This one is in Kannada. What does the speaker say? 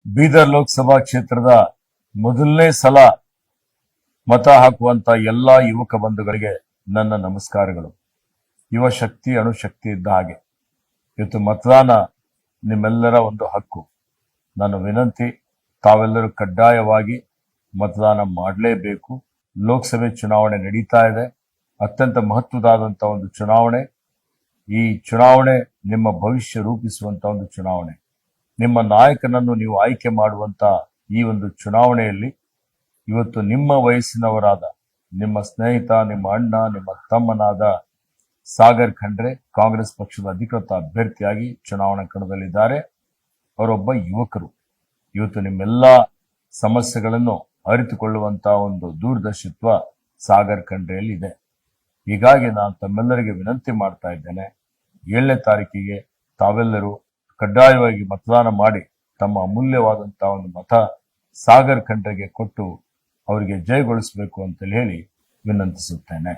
ಬೀದರ್ ಲೋಕಸಭಾ ಕ್ಷೇತ್ರದ ಮೊದಲನೇ ಸಲ ಮತ ಹಾಕುವಂತ ಎಲ್ಲಾ ಯುವಕ ಬಂಧುಗಳಿಗೆ ನನ್ನ ನಮಸ್ಕಾರಗಳು. ಯುವ ಶಕ್ತಿ ಅಣುಶಕ್ತಿ ಇದ್ದ ಹಾಗೆ ಇವತ್ತು ಮತದಾನ ನಿಮ್ಮೆಲ್ಲರ ಒಂದು ಹಕ್ಕು. ನನ್ನ ವಿನಂತಿ, ತಾವೆಲ್ಲರೂ ಕಡ್ಡಾಯವಾಗಿ ಮತದಾನ ಮಾಡಲೇಬೇಕು. ಲೋಕಸಭೆ ಚುನಾವಣೆ ನಡೀತಾ ಇದೆ. ಅತ್ಯಂತ ಮಹತ್ವದಾದಂತಹ ಒಂದು ಚುನಾವಣೆ. ಈ ಚುನಾವಣೆ ನಿಮ್ಮ ಭವಿಷ್ಯ ರೂಪಿಸುವಂತ ಒಂದು ಚುನಾವಣೆ. ನಿಮ್ಮ ನಾಯಕನನ್ನು ನೀವು ಆಯ್ಕೆ ಮಾಡುವಂತ ಈ ಒಂದು ಚುನಾವಣೆಯಲ್ಲಿ ಇವತ್ತು ನಿಮ್ಮ ವಯಸ್ಸಿನವರಾದ ನಿಮ್ಮ ಸ್ನೇಹಿತ, ನಿಮ್ಮ ಅಣ್ಣ, ನಿಮ್ಮ ತಮ್ಮನಾದ ಸಾಗರ್ ಖಂಡ್ರೆ ಕಾಂಗ್ರೆಸ್ ಪಕ್ಷದ ಅಧಿಕೃತ ಅಭ್ಯರ್ಥಿಯಾಗಿ ಚುನಾವಣಾ ಕಣದಲ್ಲಿದ್ದಾರೆ. ಅವರೊಬ್ಬ ಯುವಕರು. ಇವತ್ತು ನಿಮ್ಮೆಲ್ಲ ಸಮಸ್ಯೆಗಳನ್ನು ಅರಿತುಕೊಳ್ಳುವಂತಹ ಒಂದು ದೂರದರ್ಶಿತ್ವ ಸಾಗರ್ ಖಂಡ್ರೆಯಲ್ಲಿ ಇದೆ. ಹೀಗಾಗಿ ನಾನು ತಮ್ಮೆಲ್ಲರಿಗೆ ವಿನಂತಿ ಮಾಡ್ತಾ ಇದ್ದೇನೆ, 7ನೇ ತಾರೀಕಿಗೆ ತಾವೆಲ್ಲರೂ ಕಡ್ಡಾಯವಾಗಿ ಮತದಾನ ಮಾಡಿ ತಮ್ಮ ಅಮೂಲ್ಯವಾದಂತಹ ಒಂದು ಮತ ಸಾಗರ್ ಖಂಡ್ರೆಗೆ ಕೊಟ್ಟು ಅವರಿಗೆ ಜಯಗೊಳಿಸಬೇಕು ಅಂತ ಹೇಳಿ ವಿನಂತಿಸುತ್ತೇನೆ.